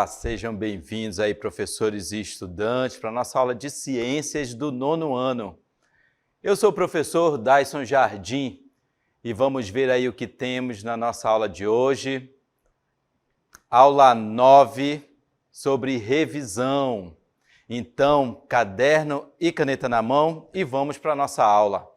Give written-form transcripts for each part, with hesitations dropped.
Sejam bem-vindos aí, professores e estudantes, para a nossa aula de Ciências do 9º ano. Eu sou o professor Daison Jardim e vamos ver aí o que temos na nossa aula de hoje. Aula 9 sobre revisão. Então, caderno e caneta na mão e vamos para a nossa aula.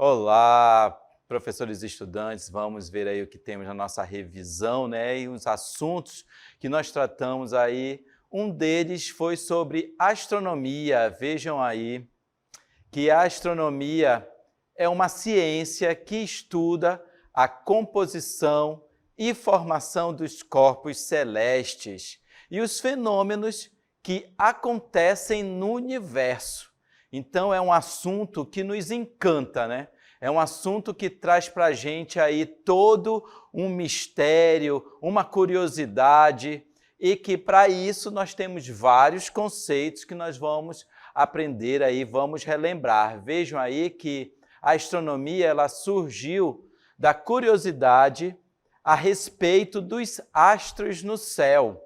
Olá, professores e estudantes, vamos ver aí o que temos na nossa revisão, né? E os assuntos que nós tratamos aí. Um deles foi sobre astronomia. Vejam aí que a astronomia é uma ciência que estuda a composição e formação dos corpos celestes e os fenômenos que acontecem no universo. Então, é um assunto que nos encanta, né? É um assunto que traz para a gente aí todo um mistério, uma curiosidade, e que para isso nós temos vários conceitos que nós vamos aprender aí, vamos relembrar. Vejam aí que a astronomia ela surgiu da curiosidade a respeito dos astros no céu,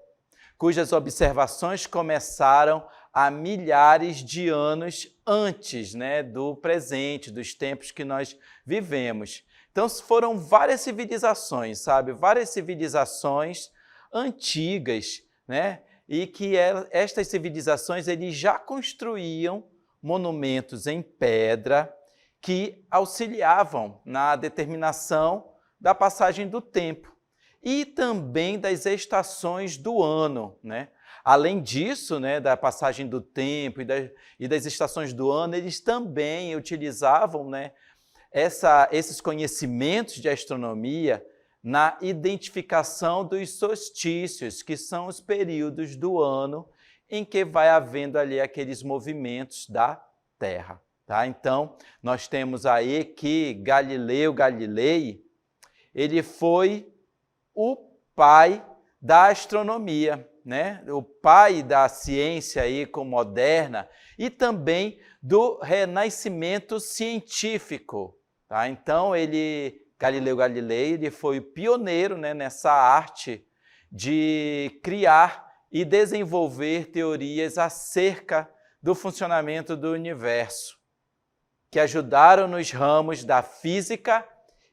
cujas observações começaram há milhares de anos antes, né, do presente, dos tempos que nós vivemos. Então, foram várias civilizações, sabe? Várias civilizações antigas, né? E que estas civilizações eles já construíam monumentos em pedra que auxiliavam na determinação da passagem do tempo e também das estações do ano, né? Além disso, né, da passagem do tempo e das estações do ano, eles também utilizavam, né, esses conhecimentos de astronomia na identificação dos solstícios, que são os períodos do ano em que vai havendo ali aqueles movimentos da Terra. Tá? Então, nós temos aí que Galileu Galilei, ele foi o pai da astronomia, né? O pai da ciência aí moderna e também do renascimento científico. Tá? Então, Galileu Galilei ele foi pioneiro, né, nessa arte de criar e desenvolver teorias acerca do funcionamento do universo, que ajudaram nos ramos da física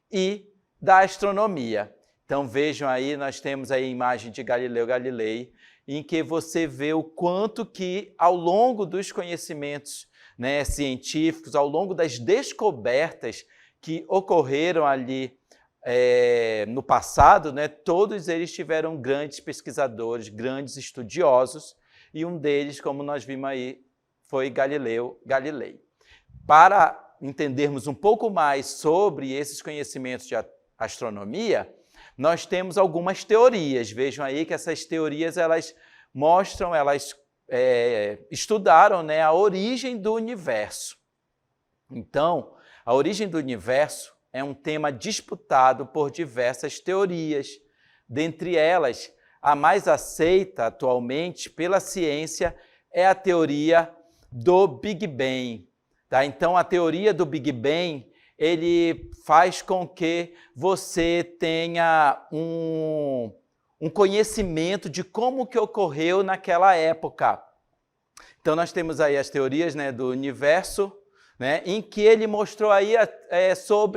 e da astronomia. Então, vejam aí, nós temos aí a imagem de Galileu Galilei, em que você vê o quanto que, ao longo dos conhecimentos, né, científicos, ao longo das descobertas que ocorreram ali no passado, né, todos eles tiveram grandes pesquisadores, grandes estudiosos, e um deles, como nós vimos aí, foi Galileu Galilei. Para entendermos um pouco mais sobre esses conhecimentos de astronomia, nós temos algumas teorias. Vejam aí que essas teorias elas mostram, elas estudaram, né, a origem do universo. Então, a origem do universo é um tema disputado por diversas teorias. Dentre elas, a mais aceita atualmente pela ciência é a teoria do Big Bang. Tá? Então, a teoria do Big Bang ele faz com que você tenha um conhecimento de como que ocorreu naquela época. Então, nós temos aí as teorias, né, do universo, né, em que ele mostrou aí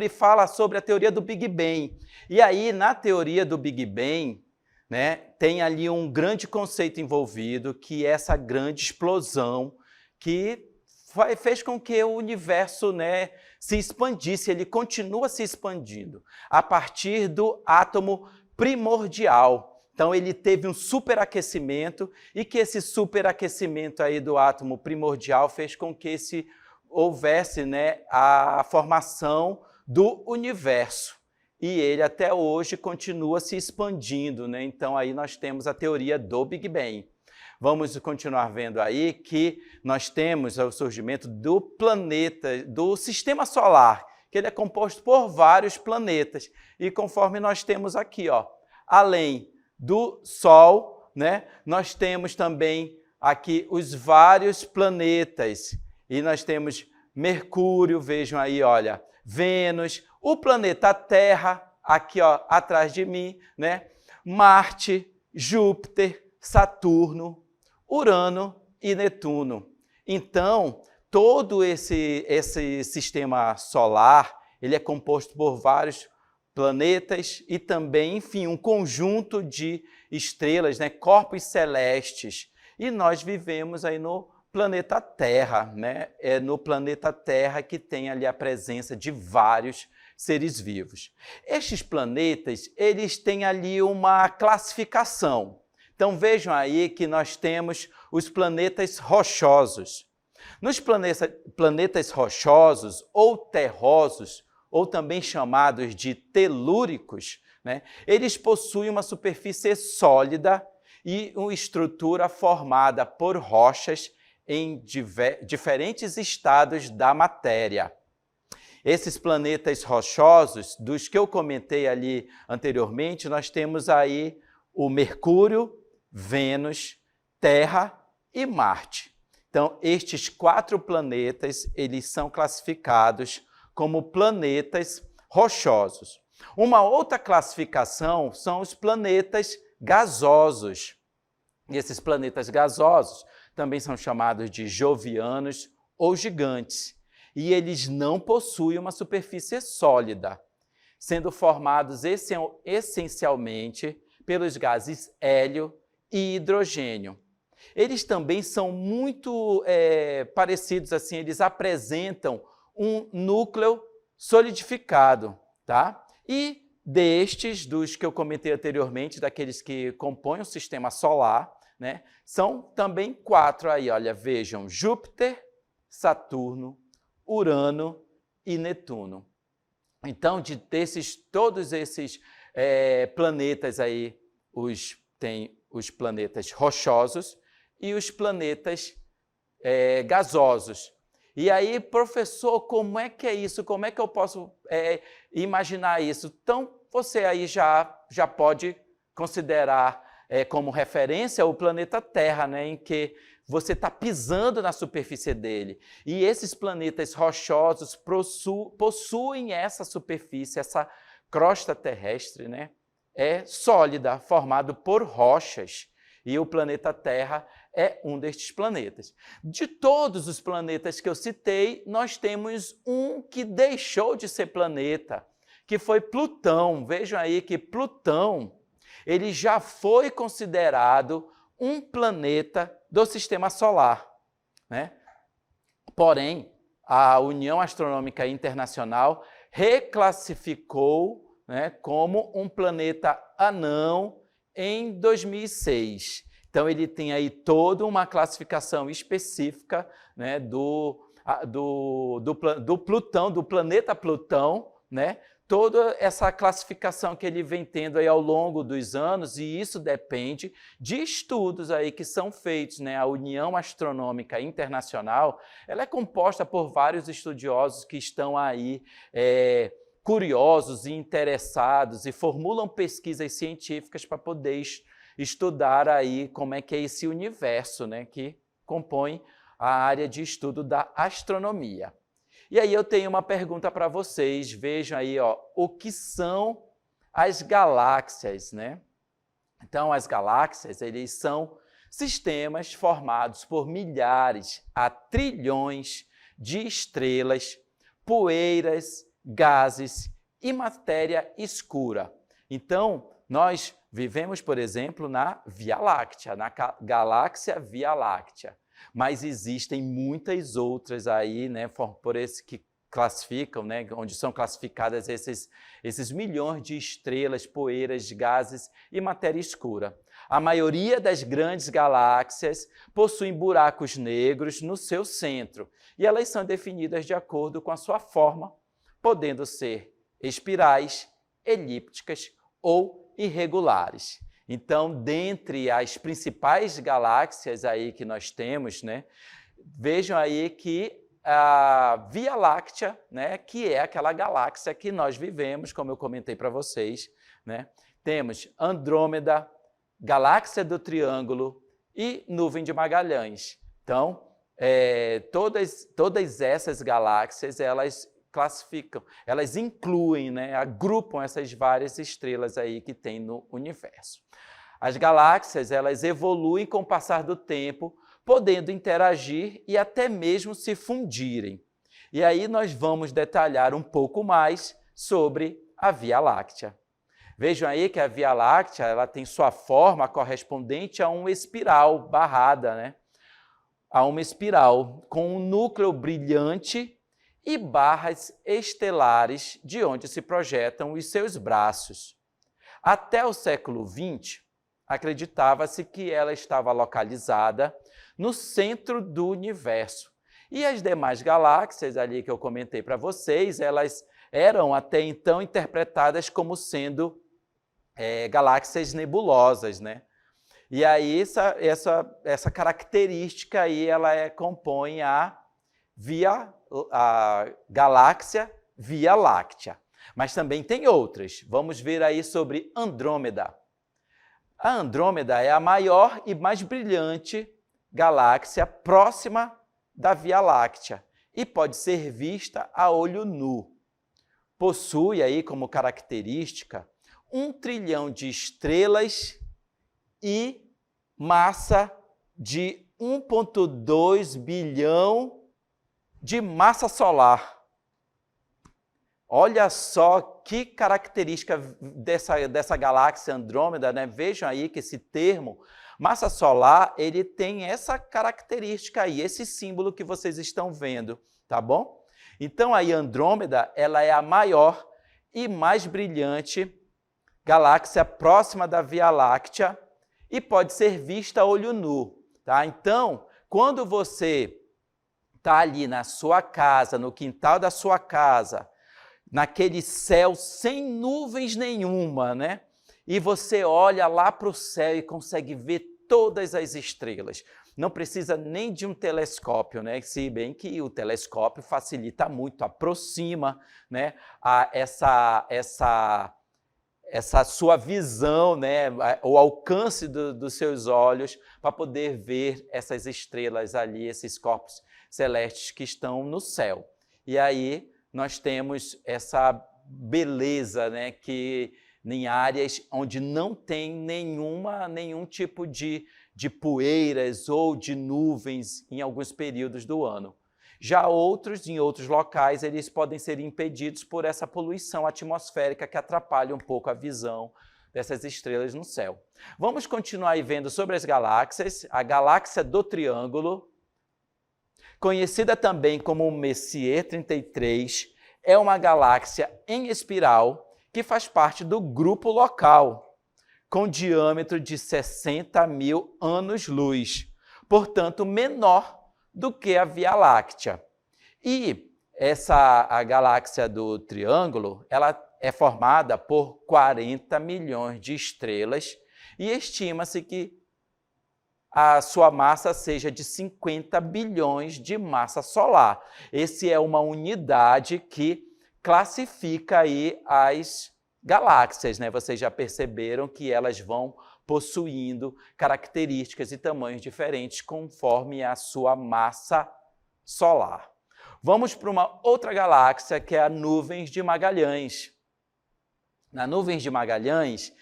fala sobre a teoria do Big Bang. E aí, na teoria do Big Bang, né, tem ali um grande conceito envolvido, que é essa grande explosão que fez com que o universo, né, se expandisse, ele continua se expandindo a partir do átomo primordial. Então, ele teve um superaquecimento e que esse superaquecimento aí do átomo primordial fez com que houvesse, né, a formação do universo. E ele até hoje continua se expandindo, né? Então, aí nós temos a teoria do Big Bang. Vamos continuar vendo aí que nós temos o surgimento do planeta, do sistema solar, que ele é composto por vários planetas. E conforme nós temos aqui, ó, além do Sol, né, nós temos também aqui os vários planetas. E nós temos Mercúrio, vejam aí, olha, Vênus, o planeta Terra, aqui ó, atrás de mim, né? Marte, Júpiter, Saturno, Urano e Netuno. Então, todo esse sistema solar, ele é composto por vários planetas e também, enfim, um conjunto de estrelas, né, corpos celestes. E nós vivemos aí no planeta Terra, né? É no planeta Terra que tem ali a presença de vários seres vivos. Estes planetas, eles têm ali uma classificação. Então vejam aí que nós temos os planetas rochosos. Nos planetas rochosos ou terrosos, ou também chamados de telúricos, né, eles possuem uma superfície sólida e uma estrutura formada por rochas em diferentes estados da matéria. Esses planetas rochosos, dos que eu comentei ali anteriormente, nós temos aí o Mercúrio, Vênus, Terra e Marte. Então, estes 4 planetas, eles são classificados como planetas rochosos. Uma outra classificação são os planetas gasosos. E esses planetas gasosos também são chamados de jovianos ou gigantes. E eles não possuem uma superfície sólida, sendo formados essencialmente pelos gases hélio e hidrogênio. Eles também são muito parecidos, assim, eles apresentam um núcleo solidificado, tá? E dos que eu comentei anteriormente, daqueles que compõem o sistema solar, né, são também 4 aí, olha, vejam, Júpiter, Saturno, Urano e Netuno. Então, todos esses planetas aí, tem os planetas rochosos e os planetas gasosos. E aí, professor, como é que é isso? Como é que eu posso imaginar isso? Então, você aí já pode considerar como referência o planeta Terra, né, em que você está pisando na superfície dele. E esses planetas rochosos possuem essa superfície, essa crosta terrestre, né, sólida, formado por rochas. E o planeta Terra é um destes planetas. De todos os planetas que eu citei, nós temos um que deixou de ser planeta, que foi Plutão. Vejam aí que Plutão, ele já foi considerado um planeta do Sistema Solar, né? Porém, a União Astronômica Internacional reclassificou, né, como um planeta anão em 2006. Então, ele tem aí toda uma classificação específica, né, do Plutão, do planeta Plutão, né? Toda essa classificação que ele vem tendo aí ao longo dos anos, e isso depende de estudos aí que são feitos, né? A União Astronômica Internacional, ela é composta por vários estudiosos que estão aí curiosos e interessados e formulam pesquisas científicas para poder estudar aí como é que é esse universo, né, que compõe a área de estudo da astronomia. E aí eu tenho uma pergunta para vocês, vejam aí, ó, o que são as galáxias, né? Então, as galáxias, eles são sistemas formados por milhares a trilhões de estrelas, poeiras, gases e matéria escura. Então, nós vivemos, por exemplo, na Via Láctea, na galáxia Via Láctea. Mas existem muitas outras aí, né, por esse que classificam, né, onde são classificadas esses milhões de estrelas, poeiras, gases e matéria escura. A maioria das grandes galáxias possuem buracos negros no seu centro, e elas são definidas de acordo com a sua forma, podendo ser espirais, elípticas ou irregulares. Então, dentre as principais galáxias aí que nós temos, né, vejam aí que a Via Láctea, né, que é aquela galáxia que nós vivemos, como eu comentei para vocês, né, temos Andrômeda, Galáxia do Triângulo e Nuvem de Magalhães. Então, todas essas galáxias, elas classificam, elas incluem, né, agrupam essas várias estrelas aí que tem no universo. As galáxias, elas evoluem com o passar do tempo, podendo interagir e até mesmo se fundirem. E aí nós vamos detalhar um pouco mais sobre a Via Láctea. Vejam aí que a Via Láctea ela tem sua forma correspondente a uma espiral barrada, né? A uma espiral com um núcleo brilhante e barras estelares de onde se projetam os seus braços. Até o século XX, acreditava-se que ela estava localizada no centro do universo. E as demais galáxias ali que eu comentei para vocês, elas eram até então interpretadas como sendo galáxias nebulosas, né? E aí essa característica aí ela compõe a galáxia Via Láctea. Mas também tem outras. Vamos ver aí sobre Andrômeda. A Andrômeda é a maior e mais brilhante galáxia próxima da Via Láctea e pode ser vista a olho nu. Possui aí como característica 1 trilhão de estrelas e massa de 1,2 bilhão de massa solar. Olha só que característica dessa galáxia Andrômeda, né? Vejam aí que esse termo, massa solar, ele tem essa característica aí, esse símbolo que vocês estão vendo, tá bom? Então, aí Andrômeda, ela é a maior e mais brilhante galáxia próxima da Via Láctea e pode ser vista a olho nu, tá? Então, quando você está ali na sua casa, no quintal da sua casa, naquele céu sem nuvens nenhuma, né? E você olha lá para o céu e consegue ver todas as estrelas. Não precisa nem de um telescópio, né? Se bem que o telescópio facilita muito, aproxima, né, essa sua visão, né, o alcance dos seus olhos para poder ver essas estrelas ali, esses corpos celestes que estão no céu. E aí nós temos essa beleza, né, que em áreas onde não tem nenhum tipo de poeiras ou de nuvens em alguns períodos do ano. Já em outros locais, eles podem ser impedidos por essa poluição atmosférica que atrapalha um pouco a visão dessas estrelas no céu. Vamos continuar aí vendo sobre as galáxias. A galáxia do Triângulo, conhecida também como Messier 33, é uma galáxia em espiral que faz parte do grupo local, com diâmetro de 60 mil anos-luz, portanto menor do que a Via Láctea. E a galáxia do Triângulo, ela é formada por 40 milhões de estrelas e estima-se que a sua massa seja de 50 bilhões de massa solar. Essa é uma unidade que classifica aí as galáxias, né? Vocês já perceberam que elas vão possuindo características e tamanhos diferentes conforme a sua massa solar. Vamos para uma outra galáxia, que é a Nuvens de Magalhães. Na Nuvens de Magalhães,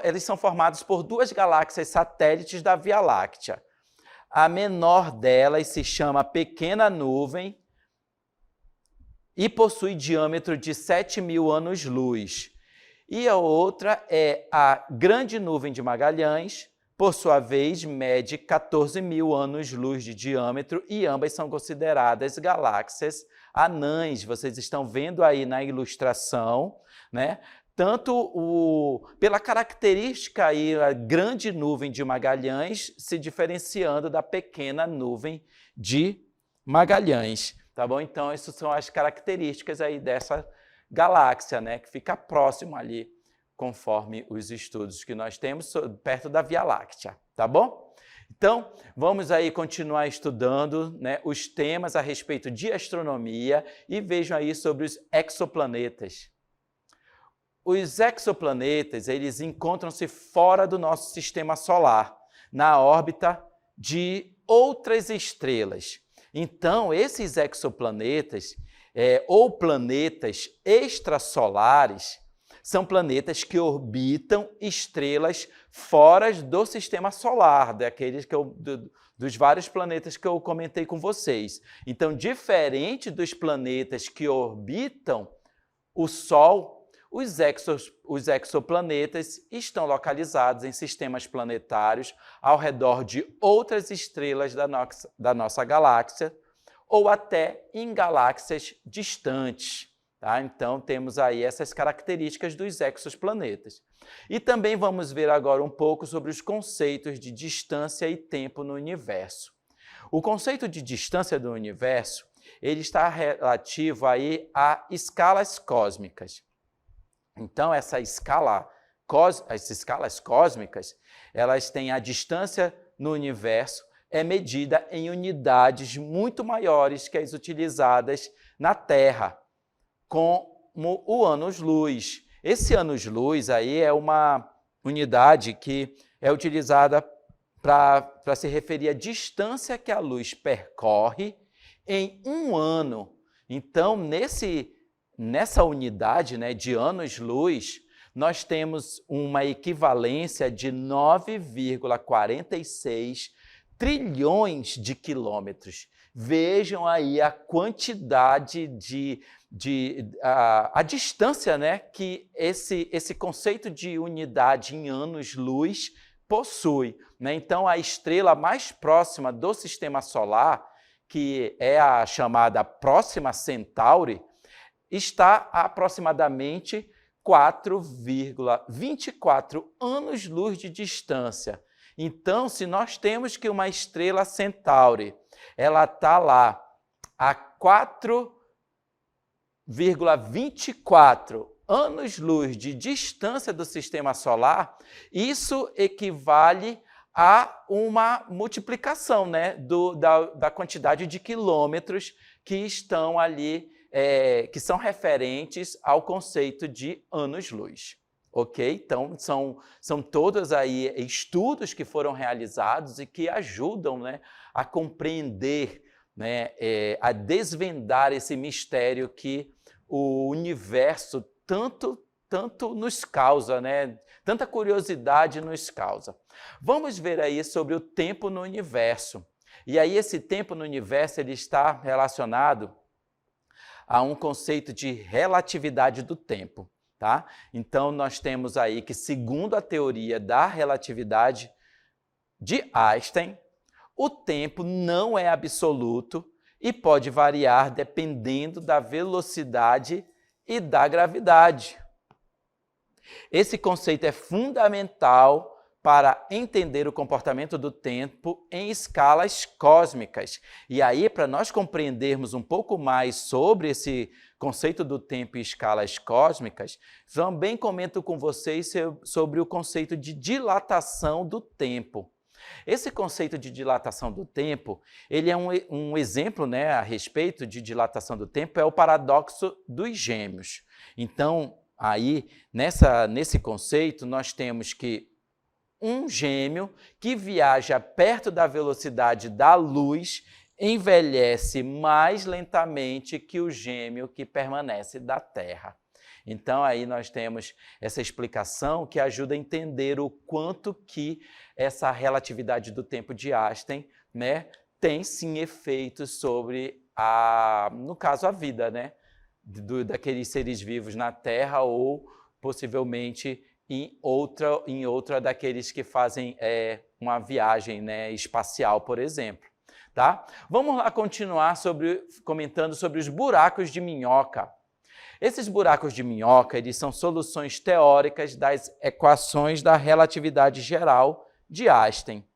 eles são formados por 2 galáxias satélites da Via Láctea. A menor delas se chama Pequena Nuvem e possui diâmetro de 7 mil anos-luz. E a outra é a Grande Nuvem de Magalhães, por sua vez, mede 14 mil anos-luz de diâmetro e ambas são consideradas galáxias anãs. Vocês estão vendo aí na ilustração, né? Tanto pela característica aí, a Grande Nuvem de Magalhães se diferenciando da Pequena Nuvem de Magalhães, tá bom? Então, essas são as características aí dessa galáxia, né, que fica próximo ali, conforme os estudos que nós temos, perto da Via Láctea, tá bom? Então, vamos aí continuar estudando, né, os temas a respeito de astronomia e vejam aí sobre os exoplanetas. Os exoplanetas, eles encontram-se fora do nosso sistema solar, na órbita de outras estrelas. Então, esses exoplanetas, ou planetas extrasolares, são planetas que orbitam estrelas fora do sistema solar, daqueles dos vários planetas que eu comentei com vocês. Então, diferente dos planetas que orbitam o Sol, os exoplanetas estão localizados em sistemas planetários ao redor de outras estrelas da nossa galáxia, ou até em galáxias distantes. Tá? Então, temos aí essas características dos exoplanetas. E também vamos ver agora um pouco sobre os conceitos de distância e tempo no universo. O conceito de distância do universo, ele está relativo aí a escalas cósmicas. Então, as escalas cósmicas, elas têm a distância no universo, é medida em unidades muito maiores que as utilizadas na Terra, como o anos-luz. Esse anos-luz aí é uma unidade que é utilizada para se referir à distância que a luz percorre em um ano. Então, nessa unidade, né, de anos-luz, nós temos uma equivalência de 9,46 trilhões de quilômetros. Vejam aí a quantidade a distância, né, que esse conceito de unidade em anos-luz possui. Né? Então, a estrela mais próxima do Sistema Solar, que é a chamada Próxima Centauri, está a aproximadamente 4,24 anos-luz de distância. Então, se nós temos que uma estrela Centauri, ela está lá a 4,24 anos-luz de distância do Sistema Solar, isso equivale a uma multiplicação, né, da quantidade de quilômetros que estão ali, que são referentes ao conceito de anos-luz. Ok? Então, são todos aí estudos que foram realizados e que ajudam, né, a compreender, né, a desvendar esse mistério que o universo tanto nos causa, né? Tanta curiosidade nos causa. Vamos ver aí sobre o tempo no universo. E aí esse tempo no universo ele está relacionado a um conceito de relatividade do tempo. Tá? Então, nós temos aí que, segundo a teoria da relatividade de Einstein, o tempo não é absoluto e pode variar dependendo da velocidade e da gravidade. Esse conceito é fundamental para entender o comportamento do tempo em escalas cósmicas. E aí, para nós compreendermos um pouco mais sobre esse conceito do tempo em escalas cósmicas, também comento com vocês sobre o conceito de dilatação do tempo. Esse conceito de dilatação do tempo, ele é um exemplo, né, a respeito de dilatação do tempo, é o paradoxo dos gêmeos. Então, aí, nesse conceito, nós temos que um gêmeo que viaja perto da velocidade da luz envelhece mais lentamente que o gêmeo que permanece da Terra. Então, aí nós temos essa explicação que ajuda a entender o quanto que essa relatividade do tempo de Einstein, né, tem sim efeitos sobre, no caso, a vida, né, daqueles seres vivos na Terra ou possivelmente em outra daqueles que fazem uma viagem, né, espacial, por exemplo. Tá? Vamos lá continuar comentando sobre os buracos de minhoca. Esses buracos de minhoca eles são soluções teóricas das equações da relatividade geral de Einstein,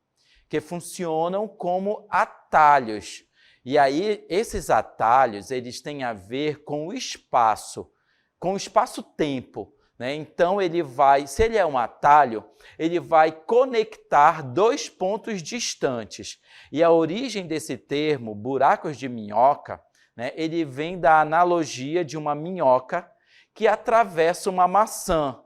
que funcionam como atalhos. E aí, esses atalhos eles têm a ver com o espaço-tempo. Né? Então, se ele é um atalho, ele vai conectar dois pontos distantes. E a origem desse termo, buracos de minhoca, né, ele vem da analogia de uma minhoca que atravessa uma maçã.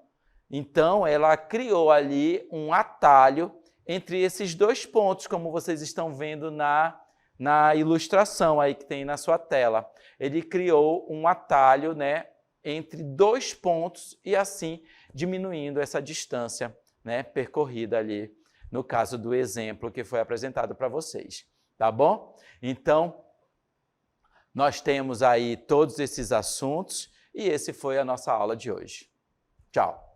Então, ela criou ali um atalho entre esses dois pontos, como vocês estão vendo na na ilustração aí que tem na sua tela. Ele criou um atalho, né, entre 2 pontos e assim diminuindo essa distância, né, percorrida ali, no caso do exemplo que foi apresentado para vocês, tá bom? Então, nós temos aí todos esses assuntos e esse foi a nossa aula de hoje. Tchau!